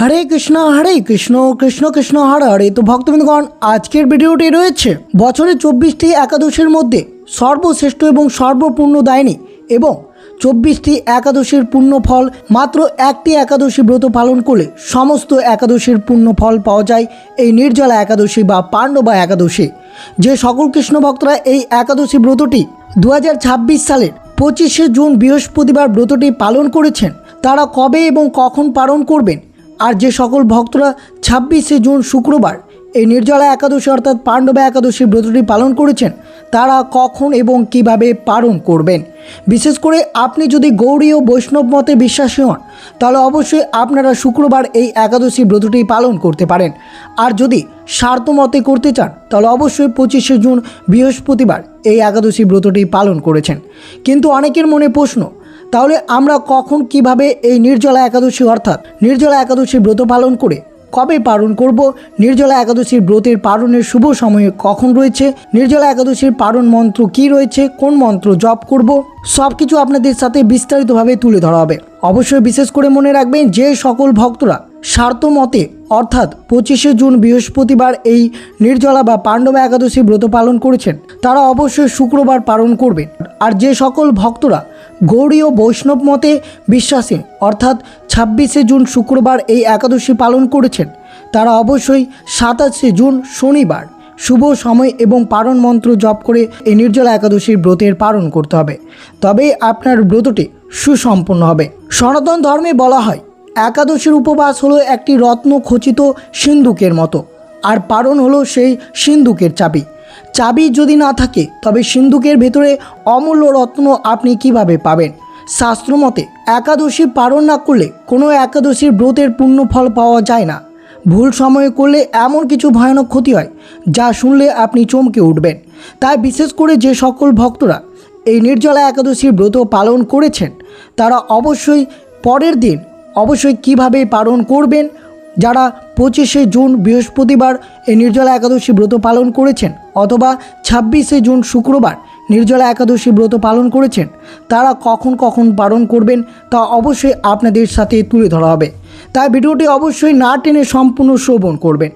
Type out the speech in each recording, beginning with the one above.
হরে কৃষ্ণ কৃষ্ণ কৃষ্ণ হরে হরে। তো ভক্তবৃন্দগণ, আজকের ভিডিওটি রয়েছে বছরে 24টি একাদশীর মধ্যে সর্বশ্রেষ্ঠ এবং সর্বপুণ্যদায়িনী এবং 24টি একাদশীর পুণ্য ফল। মাত্র একটি একাদশী ব্রত পালন করলে সমস্ত একাদশীর পুণ্য ফল পাওয়া যায় এই নির্জলা একাদশী বা পাণ্ডবা একাদশী। যে সকল কৃষ্ণ ভক্তরা এই একাদশী ব্রতটি 2026 সালের 25শে জুন বৃহস্পতিবার ব্রতটি পালন করেছেন, তারা কবে এবং কখন পালন করবেন, আর যে সকল ভক্তরা 26শে জুন শুক্রবার এই নির্জলা একাদশী অর্থাৎ পাণ্ডবা একাদশী ব্রতটি পালন করেছেন, তারা কখন এবং কিভাবে পালন করবেন। বিশেষ করে আপনি যদি গৌড়ী ও বৈষ্ণব মতে বিশ্বাসী হন, তাহলে অবশ্যই আপনারা শুক্রবার এই একাদশী ব্রতটি পালন করতে পারেন। আর যদি স্বার্থ মতে করতে চান, তাহলে অবশ্যই 25শে জুন বৃহস্পতিবার এই একাদশী ব্রতটি পালন করেছেন। কিন্তু অনেকের মনে প্রশ্ন, তাহলে আমরা কখন কিভাবে এই নির্জলা একাদশী অর্থাৎ নির্জলা একাদশী ব্রত পালন করে কবে পালন করব, নির্জলা একাদশীর ব্রতের পালনের শুভ সময় কখন রয়েছে, নির্জলা একাদশীর পালন মন্ত্র কি রয়েছে, কোন মন্ত্র জপ করব, সব কিছু আপনাদের সাথে বিস্তারিতভাবে তুলে ধরা হবে। অবশ্যই বিশেষ করে মনে রাখবেন, যে সকল ভক্তরা স্বার্থ মতে অর্থাৎ 25শে জুন বৃহস্পতিবার এই নির্জলা বা পাণ্ডবা একাদশী ব্রত পালন করেছেন, তারা অবশ্যই শুক্রবার পালন করবেন। আর যে সকল ভক্তরা গৌড়ী ও বৈষ্ণব মতে বিশ্বাসী অর্থাৎ 26শে জুন শুক্রবার এই একাদশী পালন করেছেন, তারা অবশ্যই 27শে জুন শনিবার শুভ সময় এবং পালন মন্ত্র জপ করে এই নির্জলা একাদশীর ব্রতের পালন করতে হবে, তবেই আপনার ব্রতটি সুসম্পন্ন হবে। সনাতন ধর্মে বলা হয়, একাদশীর উপবাস হলো একটি রত্ন খচিত সিন্ধুকের মতো, আর পালন হলো সেই সিন্ধুকের চাবি। চাবি যদি না থাকে, তবে সিন্ধুকের ভেতরে অমূল্য রত্ন আপনি কিভাবে পাবেন। শাস্ত্রমতে একাদশী পালন না করলে কোনো একাদশীর ব্রতের পুণ্য ফল পাওয়া যায় না। ভুল সময়ে করলে এমন কিছু ভয়ানক ক্ষতি হয় যা শুনলে আপনি চমকে উঠবেন। তাই বিশেষ করে যে সকল ভক্তরা এই নির্জলা একাদশীর ব্রত পালন করেছেন, তারা অবশ্যই পরের দিন অবশ্যই কিভাবে পালন করবেন। যারা 25শে জুন বৃহস্পতিবার এই নির্জলা একাদশী ব্রত পালন করেছেন অথবা 26শে জুন শুক্রবার নির্জলা একাদশী ব্রত পালন করেছেন, তারা কখন কখন পালন করবেন তা অবশ্যই আপনাদের সাথে তুলে ধরা হবে। তাই ভিডিওটি অবশ্যই না টেনে সম্পূর্ণ শ্রবণ করবেন।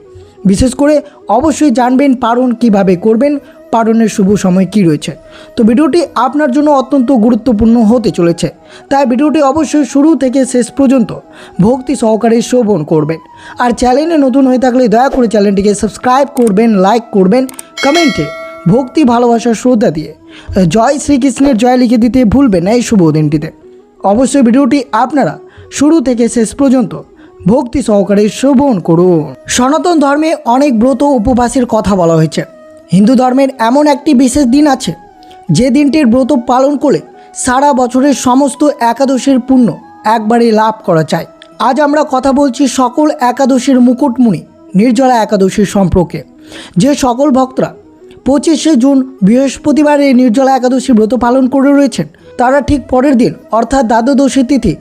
বিশেষ করে অবশ্যই জানবেন পালন কিভাবে করবেন, পালনের শুভ সময় কি রয়েছে। তো ভিডিওটি আপনার জন্য অত্যন্ত গুরুত্বপূর্ণ হতে চলেছে, তাই ভিডিওটি অবশ্যই শুরু থেকে শেষ পর্যন্ত ভক্তি সহকারে শ্রবণ করবেন। আর চ্যানেলে নতুন হয়ে থাকলে দয়া করে চ্যানেলটিকে সাবস্ক্রাইব করবেন, লাইক করবেন, কমেন্টে ভক্তি ভালোবাসার শ্রদ্ধা দিয়ে জয় শ্রীকৃষ্ণের জয় লিখে দিতে ভুলবেন না এই শুভ দিনটিতে। অবশ্যই ভিডিওটি আপনারা শুরু থেকে শেষ পর্যন্ত ভক্তি সহকারে শ্রবণ করুন। সনাতন ধর্মে অনেক ব্রত উপবাসের কথা বলা হয়েছে। হিন্দু ধর্মের এমন একটি বিশেষ দিন আছে, যে দিনটির ব্রত পালন করলে সারা বছরের সমস্ত একাদশীর পুণ্য একবারে লাভ করা যায়। আজ আমরা কথা বলছি সকল একাদশীর মুকুটমণি নির্জলা একাদশীর সম্পর্কে। যে সকল ভক্তরা 25শে জুন বৃহস্পতিবার এই নির্জলা একাদশী ব্রত পালন করে রয়েছেন, তারা ঠিক পরের দিন অর্থাৎ দ্বাদশী তিথি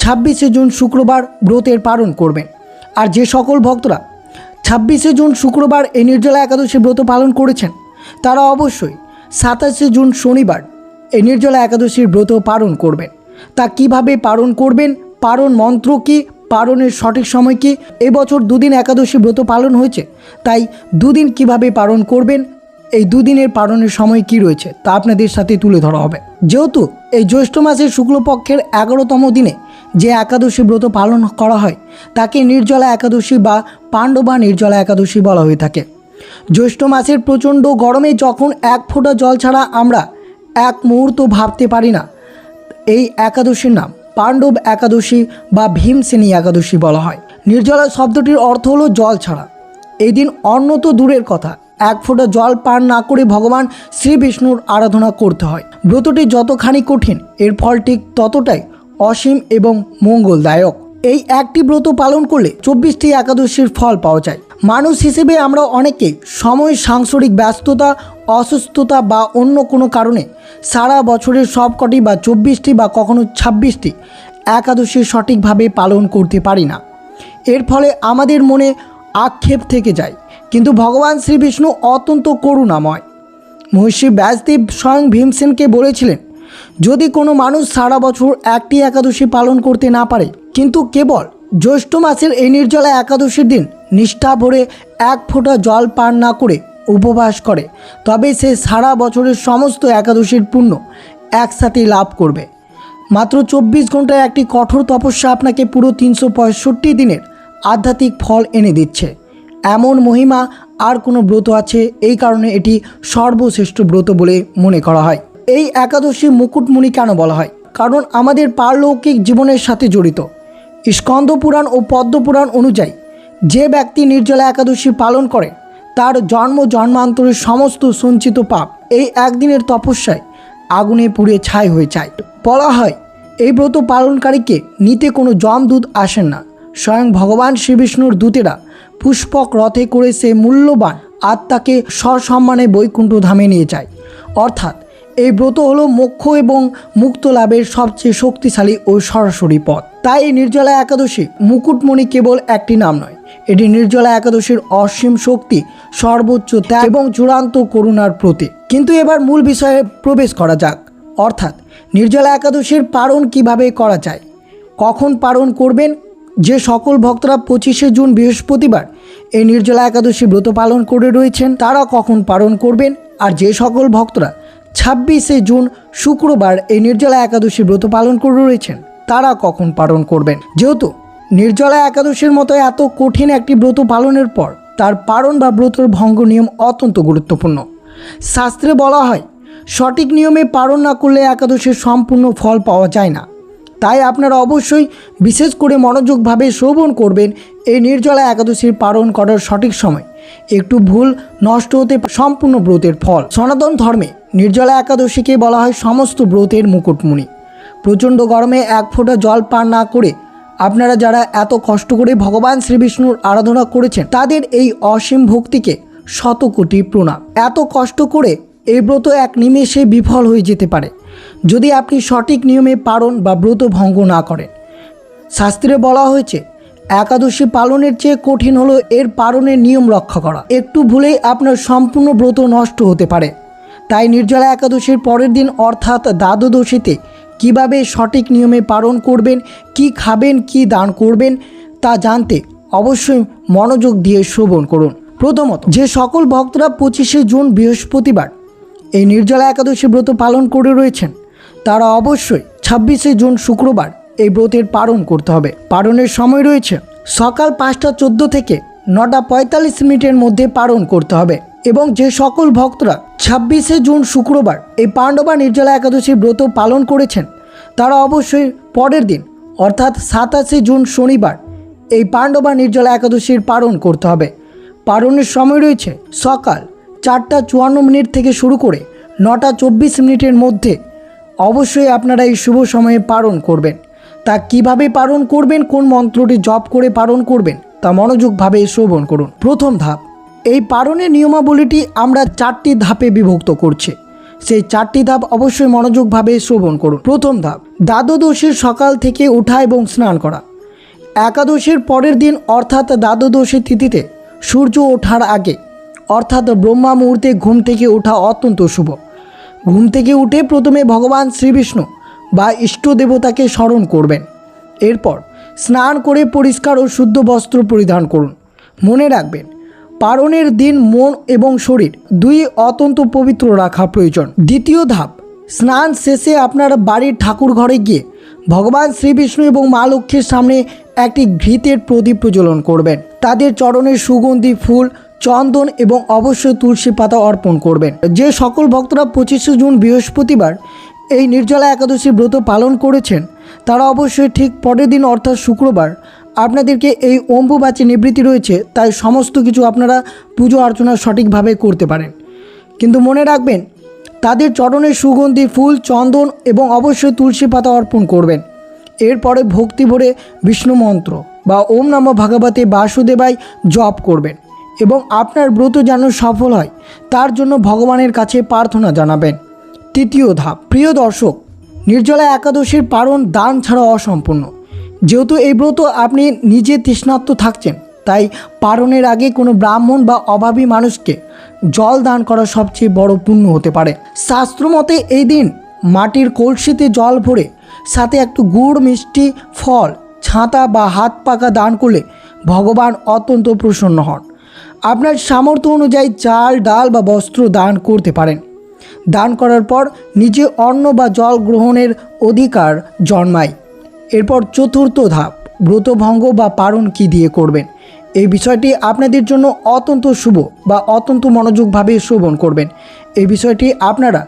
26শে জুন শুক্রবার ব্রতের পালন করবেন। আর যে সকল ভক্তরা 26শে জুন শুক্রবার এই নির্জলা একাদশী ব্রত পালন করেছেন, তারা অবশ্যই 27শে জুন শনিবার এই নির্জলা একাদশীর ব্রত পালন করবেন। তা কিভাবে পালন করবেন, পালন মন্ত্র কি, পালনের সঠিক সময় কি, এবছর দুদিন একাদশী ব্রত পালন হয়েছে, তাই দুদিন কিভাবে পালন করবেন, এই দুদিনের পালনের সময় কি রয়েছে তা আপনাদের সাথে তুলে ধরা হবে। যেহেতু এই জ্যৈষ্ঠ মাসের শুক্লপক্ষের 11তম দিনে যে একাদশী ব্রত পালন করা হয়, তাকে নির্জলা একাদশী বা পাণ্ডবা নির্জলা একাদশী বলা হয়ে থাকে। জ্যৈষ্ঠ মাসের প্রচণ্ড গরমে যখন এক ফোঁটা জল ছাড়া আমরা এক মুহূর্ত ভাবতে পারি না, এই একাদশীর নাম পাণ্ডব একাদশী বা ভীমসেনী একাদশী বলা হয়। নির্জলা শব্দটির অর্থ হলো জল ছাড়া। এই দিন অন্ন তো দূরের কথা, এক ফোঁটা জল পান না করে ভগবান শ্রী বিষ্ণুর আরাধনা করতে হয়। ব্রতটি যতখানি কঠিন, এর ফল ঠিক ততটাই অসীম এবং মঙ্গলদায়ক। এই একটি ব্রত পালন করলে 24টি একাদশীর ফল পাওয়া যায়। মানুষ হিসেবে আমরা অনেকেই সময়, সাংসারিক ব্যস্ততা, অসুস্থতা বা অন্য কোনো কারণে সারা বছরের সবকটি বা 24টি বা কখনো 26টি একাদশী সঠিকভাবে পালন করতে পারি না। এর ফলে আমাদের মনে আক্ষেপ থেকে যায়। কিন্তু ভগবান শ্রী বিষ্ণু অত্যন্ত করুণাময়। মহর্ষি ব্যাসদেব স্বয়ং ভীমসেনকে বলেছিলেন, যদি কোনো মানুষ সারা বছর একটি একাদশী পালন করতে না পারে, কিন্তু কেবল জ্যৈষ্ঠ মাসের এই নির্জলা একাদশীর দিন নিষ্ঠা ভরে এক ফোঁটা জল পান না করে উপবাস করে, তবে সে সারা বছরের সমস্ত একাদশীর পুণ্য একসাথেই লাভ করবে। মাত্র 24 ঘন্টায় একটি কঠোর তপস্যা আপনাকে পুরো 365 দিনের আধ্যাত্মিক ফল এনে দিচ্ছে। এমন মহিমা আর কোনো ব্রত আছে, এই কারণে এটি সর্বশ্রেষ্ঠ ব্রত বলে মনে করা হয়। এই একাদশী মুকুটমণি কেন বলা হয়? কারণ আমাদের পারলৌকিক জীবনের সাথে জড়িত। স্কন্দ পুরাণ ও পদ্ম পুরাণ অনুযায়ী যে ব্যক্তি নির্জলা একাদশী পালন করে তার জন্ম জন্মান্তরের সমস্ত সঞ্চিত পাপ এই একদিনের তপস্যায় আগুনে পুড়ে ছাই হয়ে যায়। বলা হয় এই ব্রত পালনকারীকে নিতে কোনো যমদূত আসেন না, স্বয়ং ভগবান শ্রীবিষ্ণুর দূতেরা পুষ্পক রথে করে সে মূল্যবান আত্মাকে সসম্মানে বৈকুণ্ঠ ধামে নিয়ে যায়। অর্থাৎ এই ব্রত হলো মোক্ষ এবং মুক্ত লাভের সবচেয়ে শক্তিশালী ও সরাসরি পথ। তাই এই নির্জলা একাদশী মুকুটমণি কেবল একটি নাম নয়, এটি নির্জলা একাদশীর অসীম শক্তি, সর্বোচ্চ ত্যাগ এবং চূড়ান্ত করুণার প্রতীক। কিন্তু এবার মূল বিষয়ে প্রবেশ করা যাক, অর্থাৎ নির্জলা একাদশীর পালন কিভাবে করা যায়, কখন পালন করবেন। যে সকল ভক্তরা 25শে জুন বৃহস্পতিবার এই নির্জলা একাদশী ব্রত পালন করে রয়েছেন তারা কখন পালন করবেন, আর যে সকল ভক্তরা 26শে জুন শুক্রবার এই নির্জলা একাদশী ব্রত পালন করে রয়েছেন তারা কখন পালন করবেন। যেহেতু নির্জলা একাদশীর মতো এত কঠিন একটি ব্রত পালনের পর তার পালন বা ব্রতর ভঙ্গ নিয়ম অত্যন্ত গুরুত্বপূর্ণ। শাস্ত্রে বলা হয় সঠিক নিয়মে পালন না করলে একাদশীর সম্পূর্ণ ফল পাওয়া যায় না। তাই আপনারা অবশ্যই বিশেষ করে মনোযোগভাবে শ্রবণ করবেন এই নির্জলা একাদশীর পালন করার সঠিক সময়। একটু ভুল নষ্ট হতে সম্পূর্ণ ব্রতের ফল। সনাতন ধর্মে নির্জলা একাদশীকে বলা হয় সমস্ত ব্রতের মুকুটমণি। প্রচণ্ড গরমে এক ফোঁটা জল পান না করে আপনারা যারা এত কষ্ট করে ভগবান শ্রীবিষ্ণুর আরাধনা করেছেন তাদের এই অসীম ভক্তিকে শত কোটি প্রণাম। এত কষ্ট করে এই ব্রত এক নিমেষে বিফল হয়ে যেতে পারে যদি আপনি সঠিক নিয়মে পালন বা ব্রত ভঙ্গ না করেন। শাস্ত্রে বলা হয়েছে একাদশী পালনের চেয়ে কঠিন হলো এর পালনের নিয়ম রক্ষা করা। একটু ভুলেই আপনার সম্পূর্ণ ব্রত নষ্ট হতে পারে। তাই নির্জলা একাদশীর পরের দিন অর্থাৎ দ্বাদশীতে কিভাবে সঠিক নিয়মে পালন করবেন, কি খাবেন, কি দান করবেন তা জানতে অবশ্যই মনোযোগ দিয়ে শ্রবণ করুন। প্রথমত, যে সকল ভক্তরা 25শে জুন বৃহস্পতিবার এই নির্জলা একাদশী ব্রত পালন করে রয়েছেন তারা অবশ্যই 26শে জুন শুক্রবার এই ব্রতের পালন করতে হবে। পালনের সময় রয়েছে সকাল 5টা 14 থেকে 9টা 45 মিনিটের মধ্যে পালন করতে হবে। এবং যে সকল ভক্তরা 26শে জুন শুক্রবার এই পাণ্ডবা নির্জলা একাদশী ব্রত পালন করেছেন তারা অবশ্যই পরের দিন অর্থাৎ 27শে জুন শনিবার এই পাণ্ডবা নির্জলা একাদশীর পালন করতে হবে। পালনের সময় রয়েছে সকাল 4টা 54 মিনিট থেকে শুরু করে 9টা 24 মিনিটের মধ্যে। অবশ্যই আপনারা এই শুভ সময়ে পালন করবেন। তা কিভাবে পালন করবেন, কোন মন্ত্রটি জপ করে পালন করবেন তা মনোযোগভাবে শ্রবণ করুন। প্রথম ধাপ, এই পালনের নিয়মাবলীটি আমরা 4টি ধাপে বিভক্ত করছি, সেই 4টি ধাপ অবশ্যই মনোযোগভাবে শ্রবণ করুন। প্রথম ধাপ, দ্বাদশীর সকাল থেকে ওঠা এবং স্নান করা। একাদশীর পরের দিন অর্থাৎ দ্বাদশী তিথিতে সূর্য ওঠার আগে অর্থাৎ ব্রহ্মা মুহূর্তে ঘুম থেকে ওঠা অত্যন্ত শুভ। ঘুম থেকে উঠে প্রথমে ভগবান শ্রীবিষ্ণু বা ইষ্ট দেবতাকে স্মরণ করবেন। এরপর স্নান করে পরিষ্কার ও শুদ্ধ বস্ত্র পরিধান করুন। মনে রাখবেন পালনের দিন মন এবং শরীর দুই অত্যন্ত পবিত্র রাখা প্রয়োজন। দ্বিতীয় ধাপ, স্নান শেষে আপনার বাড়ির ঠাকুর ঘরে গিয়ে ভগবান শ্রীবিষ্ণু এবং মা লক্ষ্মীর সামনে একটি ঘৃতের প্রদীপ প্রজ্বলন করবেন। তাদের চরণে সুগন্ধি ফুল, চন্দন এবং অবশ্যই তুলসী পাতা অর্পণ করবেন। যে সকল ভক্তরা 25শে জুন বৃহস্পতিবার এই নির্জলা একাদশী ব্রত পালন করেছেন তারা অবশ্যই ঠিক পরের দিন অর্থাৎ শুক্রবার আপনাদেরকে এই অম্বুবাচী নিবৃত্তি রয়েছে, তাই সমস্ত কিছু আপনারা পুজো অর্চনা সঠিকভাবে করতে পারেন। কিন্তু মনে রাখবেন তাদের চরণে সুগন্ধি ফুল, চন্দন এবং অবশ্যই তুলসী পাতা অর্পণ করবেন। এরপরে ভক্তি ভরে বিষ্ণু মন্ত্র বা ওম নমঃ ভগবতে বাসুদেবায় জপ করবেন এবং আপনার ব্রত যেন সফল হয় তার জন্য ভগবানের কাছে প্রার্থনা জানাবেন। তৃতীয় ধাপ, প্রিয় দর্শক, নির্জলা একাদশীর পালন দান ছাড়া অসম্পূর্ণ। যেহেতু এই ব্রত আপনি নিজে তৃষ্ণার্ত থাকছেন তাই পালনের আগে কোনো ব্রাহ্মণ বা অভাবী মানুষকে জল দান করা সবচেয়ে বড় পুণ্য হতে পারে। শাস্ত্রমতে এই দিন মাটির কলসিতে জল ভরে সাথে একটু গুড়, মিষ্টি, ফল, ছাতা বা হাত পাকা দান করলে ভগবান অত্যন্ত প্রসন্ন হন। আপনার সামর্থ্য অনুযায়ী চাল, ডাল বা বস্ত্র দান করতে পারেন। দান করার পর নিজে অন্ন বা জল গ্রহণের অধিকার জন্মায়। এরপর চতুর্থ ধাপ, ব্রতভঙ্গ বা পারণ কী দিয়ে করবেন। এই বিষয়টি আপনাদের জন্য অত্যন্ত শুভ বা অত্যন্ত মনোযোগভাবে শ্রবণ করবেন। এই বিষয়টি আপনারা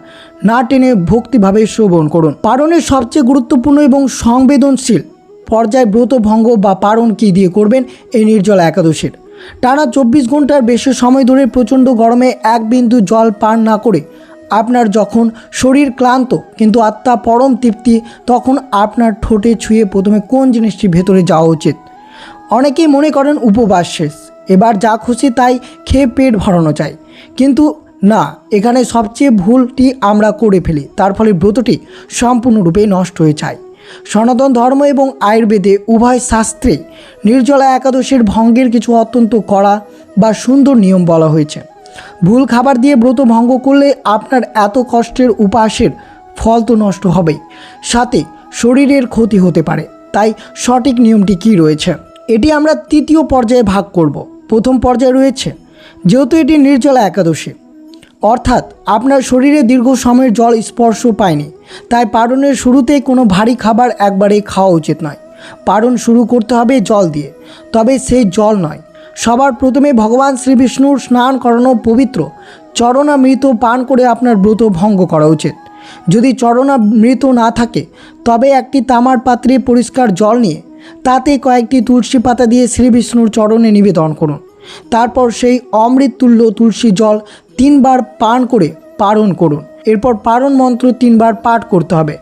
না টেনে ভক্তিভাবে শ্রবণ করুন। পারণের সবচেয়ে গুরুত্বপূর্ণ এবং সংবেদনশীল পর্যায় ব্রতভঙ্গ বা পারণ কী দিয়ে করবেন এই নির্জলা একাদশীর। টানা 24 ঘন্টার বেশি সময় ধরে প্রচণ্ড গরমে এক বিন্দু জল পান না করে আপনার যখন শরীর ক্লান্ত কিন্তু আত্মা পরম তৃপ্তি, তখন আপনার ঠোঁটে ছুঁয়ে প্রথমে কোন জিনিসটি ভেতরে যাওয়া উচিত। অনেকেই মনে করেন উপবাস শেষ, এবার যা খুশি তাই খেয়ে পেট ভরানো চাই, কিন্তু না, এখানে সবচেয়ে ভুলটি আমরা করে ফেলি। তার ফলে ব্রতটি সম্পূর্ণরূপে নষ্ট হয়ে যায়। সনাতন ধর্ম এবং আয়ুর্বেদে উভয় শাস্ত্রে নির্জলা একাদশীর ভঙ্গের কিছু অত্যন্ত কড়া বা সুন্দর নিয়ম বলা হয়েছে। ভুল খাবার দিয়ে ব্রত ভঙ্গ করলে আপনার এত কষ্টের উপবাসের ফল তো নষ্ট হবেই, সাথে শরীরের ক্ষতি হতে পারে। তাই সঠিক নিয়মটি কী রয়েছে এটি আমরা তৃতীয় পর্যায়ে ভাগ করব। প্রথম পর্যায়ে রয়েছে, যেহেতু এটি নির্জলা একাদশী, অর্থাৎ আপনার শরীরে দীর্ঘ সময়ের জল স্পর্শ পায়নি, তাই পারণের শুরুতেই কোনো ভারী খাবার একবারে খাওয়া উচিত নয়। পারণ শুরু করতে হবে জল দিয়ে, তবে সেই জল নয়। সবার প্রথমে ভগবান শ্রীবিষ্ণুর স্নান করানো পবিত্র চরণামৃত পান করে আপনার ব্রত ভঙ্গ করা উচিত। যদি চরণামৃত না থাকে তবে একটি তামার পাত্রে পরিষ্কার জল নিয়ে তাতে কয়েকটি তুলসী পাতা দিয়ে শ্রীবিষ্ণুর চরণে নিবেদন করুন। তারপর সেই অমৃততুল্য তুলসী জল 3 বার পান করে পারণ করুন। এরপর পারণ মন্ত্র 3 বার পাঠ করতে হবে।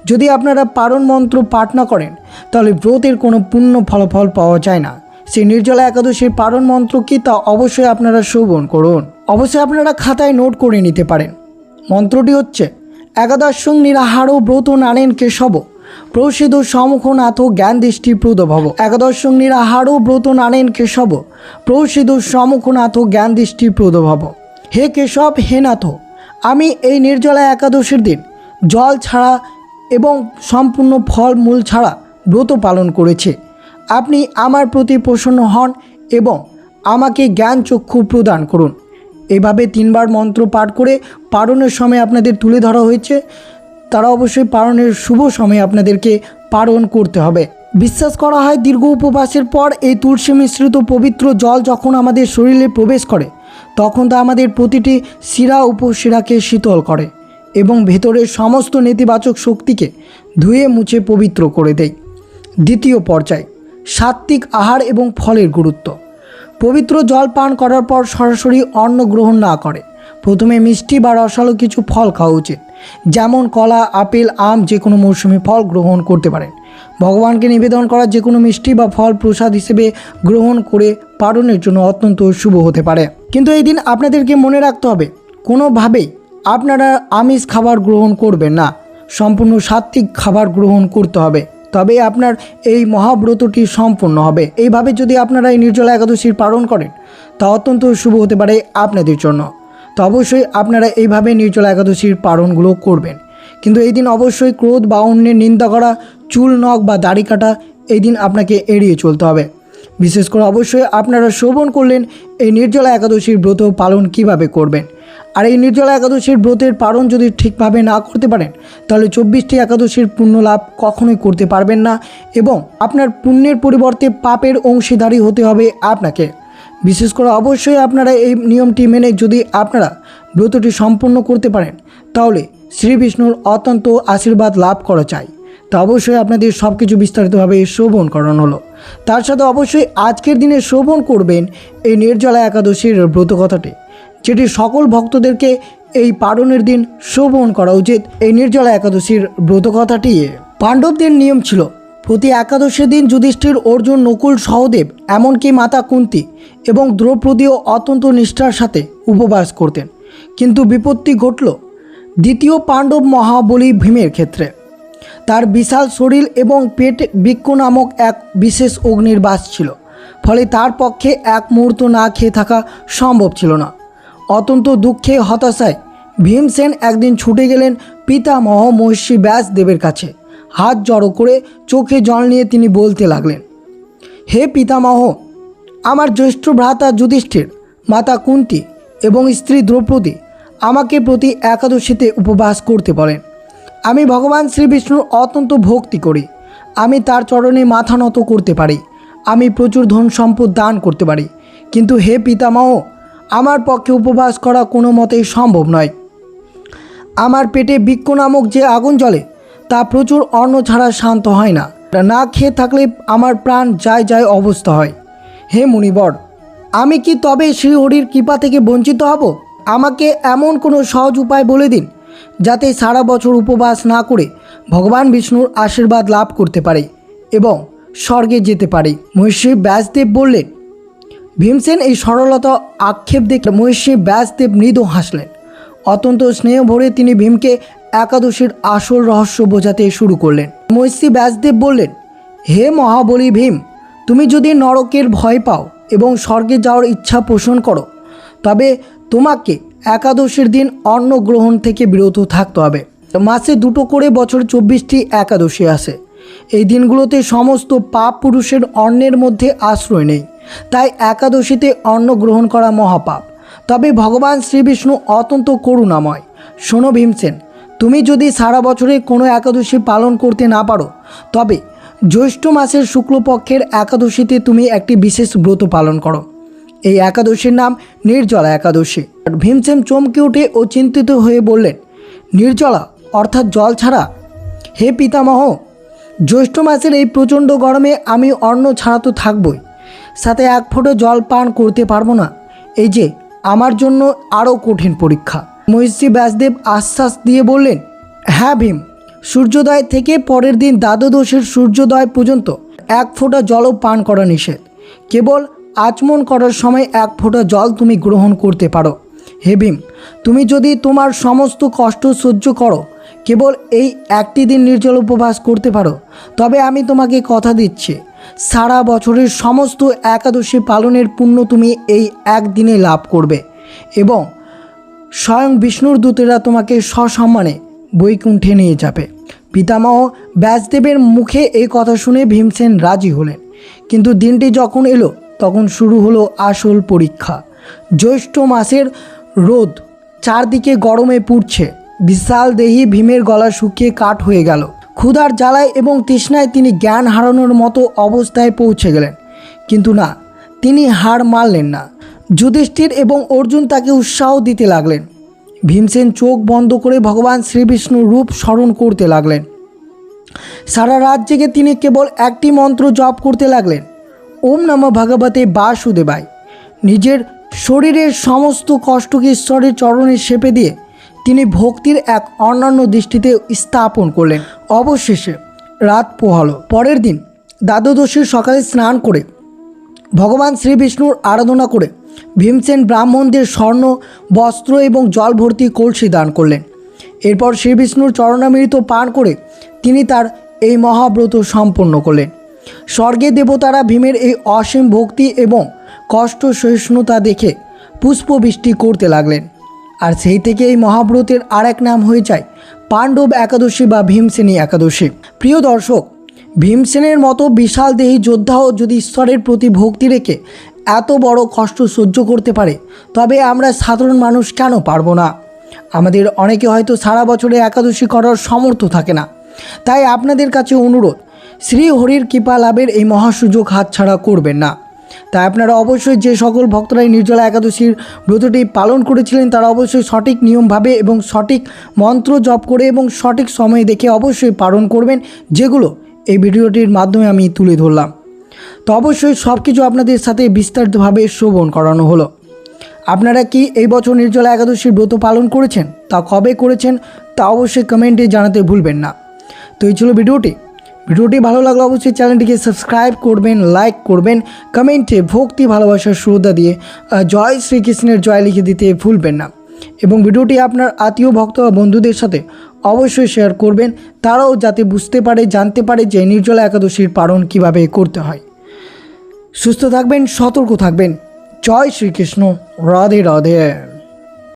যদি আপনারা পারণ মন্ত্র পাঠ না করেন তাহলে ব্রতের কোনো পূর্ণ ফলাফল পাওয়া যায় না। সেই নির্জলা একাদশীর পারণ মন্ত্র কী তা অবশ্যই আপনারা শ্রবণ করুন। অবশ্যই আপনারা খাতায় নোট করে নিতে পারেন। মন্ত্রটি হচ্ছে, একাদশং নিরাহার ব্রত নারেন কেশব প্রসিদ্ধ সমুখনাথ জ্ঞান দৃষ্টি প্রদভব। একাদশং নিরাহার ব্রত নারেন কেশব প্রসিদ্ধ সমুখনাথ জ্ঞান দৃষ্টি প্রদভব। হে কেশব, হে নাথ, আমি এই নির্জলা একাদশীর দিন জল ছাড়া এবং সম্পূর্ণ ফল মূল ছাড়া ব্রত পালন করেছি। আপনি আমার প্রতি প্রসন্ন হন এবং আমাকে জ্ঞান চক্ষু প্রদান করুন। এভাবে 3 বার মন্ত্র পাঠ করে পারণের সময় আপনাদের তুলে ধরা হয়েছে। তারা অবশ্যই পারণের শুভ সময়ে আপনাদেরকে পারণ করতে হবে। বিশ্বাস করা হয় দীর্ঘ উপবাসের পর এই তুলসী মিশ্রিত পবিত্র জল যখন আমাদের শরীরে প্রবেশ করে তখন তা আমাদের প্রতিটি শিরা উপশিরাকে শীতল করে এবং ভেতরের সমস্ত নেতিবাচক শক্তিকে ধুয়ে মুছে পবিত্র করে দেয়। দ্বিতীয় পর্যায়, সাত্ত্বিক আহার এবং ফলের গুরুত্ব। পবিত্র জল পান করার পর সরাসরি অন্ন গ্রহণ না করে প্রথমে মিষ্টি বা রসালো কিছু ফল খাওয়া উচিত, যেমন কলা, আপেল, আম, যে কোনো মৌসুমি ফল গ্রহণ করতে পারেন। ভগবানকে নিবেদন করা যে কোনো মিষ্টি বা ফল প্রসাদ হিসেবে গ্রহণ করে পারণের জন্য অত্যন্ত শুভ হতে পারে। কিন্তু এই দিন আপনাদেরকে মনে রাখতে হবে, কোনোভাবেই আপনারা আমিষ খাবার গ্রহণ করবেন না, সম্পূর্ণ সাত্ত্বিক খাবার গ্রহণ করতে হবে, তবে আপনার এই মহাব্রতটি সম্পূর্ণ হবে। এইভাবে যদি আপনারা এই নির্জলা একাদশীর পালন করেন তা অত্যন্ত শুভ হতে পারে আপনাদের জন্য। তো অবশ্যই আপনারা এইভাবে নির্জলা একাদশীর পালনগুলো করবেন। কিন্তু এই দিন অবশ্যই ক্রোধ বা অন্যের নিন্দা করা, চুল, নখ বা দাড়ি কাটা এই দিন আপনাকে এড়িয়ে চলতে হবে। বিশেষ করে অবশ্যই আপনারা শ্রবণ করলেন এই নির্জলা একাদশীর ব্রত পালন কিভাবে করবেন। আর এই নির্জলা একাদশীর ব্রতের পালন যদি ঠিকভাবে না করতে পারেন তাহলে 24টি একাদশীর পুণ্য লাভ কখনোই করতে পারবেন না এবং আপনার পুণ্যের পরিবর্তে পাপের অংশীদারি হতে হবে আপনাকে। বিশেষ করে অবশ্যই আপনারা এই নিয়মটি মেনে যদি আপনারা ব্রতটি সম্পূর্ণ করতে পারেন তাহলে শ্রী বিষ্ণুর অত্যন্ত আশীর্বাদ লাভ করা চাই। তা অবশ্যই আপনাদের সব কিছু বিস্তারিতভাবে শ্রবণ করানো হলো। তার সাথে অবশ্যই আজকের দিনে শ্রবণ করবেন এই নির্জলা একাদশীর ব্রত কথাটি, যেটি সকল ভক্তদেরকে এই পারণের দিন শ্রবণ করা উচিত। এই নির্জলা একাদশীর ব্রত কথাটি পাণ্ডবদের নিয়ম ছিল, প্রতি একাদশীর দিন যুধিষ্ঠির, অর্জুন, নকুল, সহদেব, এমনকি মাতা কুন্তী এবং দ্রৌপদীও অত্যন্ত নিষ্ঠার সাথে উপবাস করতেন। কিন্তু বিপত্তি ঘটল দ্বিতীয় পাণ্ডব মহাবলী ভীমের ক্ষেত্রে। তার বিশাল শরীর এবং পেট বৃক্ষ নামক এক বিশেষ অগ্নির বাস ছিল, ফলে তার পক্ষে এক মুহূর্ত না খেয়ে থাকা সম্ভব ছিল না। অত্যন্ত দুঃখে হতাশায় ভীমসেন একদিন ছুটে গেলেন পিতামহ মহর্ষি ব্যাসদেবের কাছে। হাত জড়ো করে চোখে জল নিয়ে তিনি বলতে লাগলেন, হে পিতামহ, আমার জ্যেষ্ঠ ভ্রাতা যুধিষ্ঠির, মাতা কুন্তী এবং স্ত্রী দ্রৌপদী আমাকে প্রতি একাদশীতে উপবাস করতে বলেন। আমি ভগবান শ্রীবিষ্ণুর অত্যন্ত ভক্তি করি। আমি তার চরণে মাথা নত করতে পারি। আমি প্রচুর ধন সম্পদ দান করতে পারি, কিন্তু হে পিতামহ, আমার পক্ষে উপবাস করা কোনো মতেই সম্ভব নয়। আমার পেটে বৃক্ষ নামক যে আগুন জ্বলে তা প্রচুর অন্ন ছাড়া শান্ত হয় না। না খেয়ে থাকলে আমার প্রাণ যায় যায় অবস্থা হয়। হে মুনিবর, আমি কি তবে শ্রীহরির কৃপা থেকে বঞ্চিত হব? আমাকে এমন কোনো সহজ উপায় বলে দিন যাতে সারা বছর উপবাস না করে ভগবান বিষ্ণুর আশীর্বাদ লাভ করতে পারে এবং স্বর্গে যেতে পারে। মহর্ষি ব্যাসদেব বললেন। ভীমসেন এই সরলতা আক্ষেপ দেখে মহর্ষি ব্যাসদেব মৃদু হাসলেন। অত্যন্ত স্নেহ ভরে তিনি ভীমকে একাদশীর আসল রহস্য বোঝাতে শুরু করলেন। মহর্ষি ব্যাসদেব বললেন, হে মহাবলী ভীম, তুমি যদি নরকের ভয় পাও এবং স্বর্গে যাওয়ার ইচ্ছা পোষণ করো, তবে তোমাকে একাদশীর দিন অন্ন গ্রহণ থেকে বিরত থাকতে হবে। মাসে দুটো করে বছর 24টি একাদশী আসে। এই দিনগুলোতে সমস্ত পাপ পুরুষের অন্নের মধ্যে আশ্রয় নেই, তাই একাদশীতে অন্ন গ্রহণ করা মহাপাপ। তবে ভগবান শ্রীবিষ্ণু অত্যন্ত করুণাময়। শোনো ভীমসেন, তুমি যদি সারা বছরে কোনো একাদশী পালন করতে না পারো, তবে জ্যৈষ্ঠ মাসের শুক্লপক্ষের একাদশীতে তুমি একটি বিশেষ ব্রত পালন করো। এই একাদশীর নাম নির্জলা একাদশী। ভীমসেন চমকে উঠে ও চিন্তিত হয়ে বললেন, নির্জলা অর্থাৎ জল ছাড়া? হে পিতামহ, জ্যৈষ্ঠ মাসের এই প্রচণ্ড গরমে আমি অন্ন ছাড়া তো থাকবই, সাথে এক ফোঁটা জল পান করতে পারবো না। এই যে আমার জন্য আরও কঠিন পরীক্ষা। মহর্ষি ব্যাসদেব আশ্বাস দিয়ে বললেন, হ্যাঁ ভীম, সূর্যোদয় থেকে পরের দিন দ্বাদশীর সূর্যোদয় পর্যন্ত এক ফোঁটা জলও পান করা নিষেধ। কেবল আচমন করার সময় এক ফোঁটা জল তুমি গ্রহণ করতে পারো। হে ভীম, তুমি যদি তোমার সমস্ত কষ্ট সহ্য করো, কেবল এই একটি দিন নির্জল উপবাস করতে পারো, তবে আমি তোমাকে কথা দিচ্ছি, সারা বছরের সমস্ত একাদশী পালনের পুণ্য তুমি এই একদিনে লাভ করবে এবং স্বয়ং বিষ্ণুর দূতেরা তোমাকে সসম্মানে বৈকুণ্ঠে নিয়ে যাবে। পিতামহ ব্যাসদেবের মুখে এই কথা শুনে ভীমসেন রাজি হলেন। কিন্তু দিনটি যখন এলো তখন শুরু হলো আসল পরীক্ষা। জ্যৈষ্ঠ মাসের রোদ চারদিকে গরমে পুড়ছে। বিশাল দেহী ভীমের গলা শুকিয়ে কাঠ হয়ে গেল। ক্ষুধার জ্বালায় এবং তৃষ্ণায় তিনি জ্ঞান হারানোর মতো অবস্থায় পৌঁছে গেলেন। কিন্তু না, তিনি হার মানলেন না। যুধিষ্ঠির এবং অর্জুন তাকে উৎসাহ দিতে লাগলেন। ভীমসেন চোখ বন্ধ করে ভগবান শ্রীবিষ্ণুর রূপ স্মরণ করতে লাগলেন। সারা রাত জেগে তিনি কেবল একটি মন্ত্র জপ করতে লাগলেন, ওম নমঃ ভগবতে বাসুদেবায়। নিজের শরীরের সমস্ত কষ্টকে ঈশ্বরের চরণে সেপে দিয়ে তিনি ভক্তির এক অন্যান্য দৃষ্টিতে স্থাপন করলেন। অবশেষে রাত পোহালো। পরের দিন দ্বাদশীর সকালে স্নান করে ভগবান শ্রীবিষ্ণুর আরাধনা করে ভীমসেন ব্রাহ্মণদের স্বর্ণ বস্ত্র এবং জল ভর্তি কলসি দান করলেন। এরপর শ্রীবিষ্ণুর চরণামৃত পান করে তিনি তার এই মহাব্রত সম্পন্ন করলেন। স্বর্গে দেবতারা ভীমের এই অসীম ভক্তি এবং কষ্ট সহিষ্ণুতা দেখে পুষ্পবৃষ্টি করতে লাগলেন। আর সেই থেকে এই মহাব্রতের আর এক নাম হয়ে যায় পাণ্ডব একাদশী বা ভীমসেনী একাদশী। প্রিয় দর্শক, ভীমসেনের মতো বিশাল দেহী যোদ্ধাও যদি ঈশ্বরের প্রতি ভক্তি রেখে এত বড় কষ্ট সহ্য করতে পারে, তবে আমরা সাধারণ মানুষ কেন পারবো না? আমাদের অনেকে হয়তো সারা বছরে একাদশী করার সামর্থ্য থাকে না। তাই আপনাদের কাছে অনুরোধ, শ্রীহরির কৃপা লাভের এই মহাসুযোগ হাতছাড়া করবেন না। তাই আপনারা অবশ্যই যে সকল ভক্তরাই নির্জলা একাদশীর ব্রতটি পালন করেছিলেন তারা অবশ্যই সঠিক নিয়মভাবে এবং সঠিক মন্ত্র জপ করে এবং সঠিক সময় দেখে অবশ্যই পালন করবেন, যেগুলো এই ভিডিওটির মাধ্যমে আমি তুলে ধরলাম। তো অবশ্যই সব কিছু আপনাদের সাথে বিস্তারিতভাবে শ্রবণ করানো হলো। আপনারা কি এই বছর নির্জলা একাদশীর ব্রত পালন করেছেন? তা কবে করেছেন তা অবশ্যই কমেন্টে জানাতে ভুলবেন না। তো এই ছিল ভিডিওটি ভালো লাগলে অবশ্যই চ্যানেলটিকে সাবস্ক্রাইব করবেন, লাইক করবেন, কমেন্টে ভক্তি ভালোবাসার শ্রদ্ধা দিয়ে জয় শ্রীকৃষ্ণের জয় লিখে দিতে ভুলবেন না। এবং ভিডিওটি আপনার আত্মীয় ভক্ত বা বন্ধুদের সাথে অবশ্যই শেয়ার করবেন, তারাও যাতে বুঝতে পারে, জানতে পারে যে নির্জলা একাদশীর পালন কীভাবে করতে হয়। সুস্থ থাকবেন, সতর্ক থাকবেন। জয় শ্রীকৃষ্ণ। রাধে রাধে।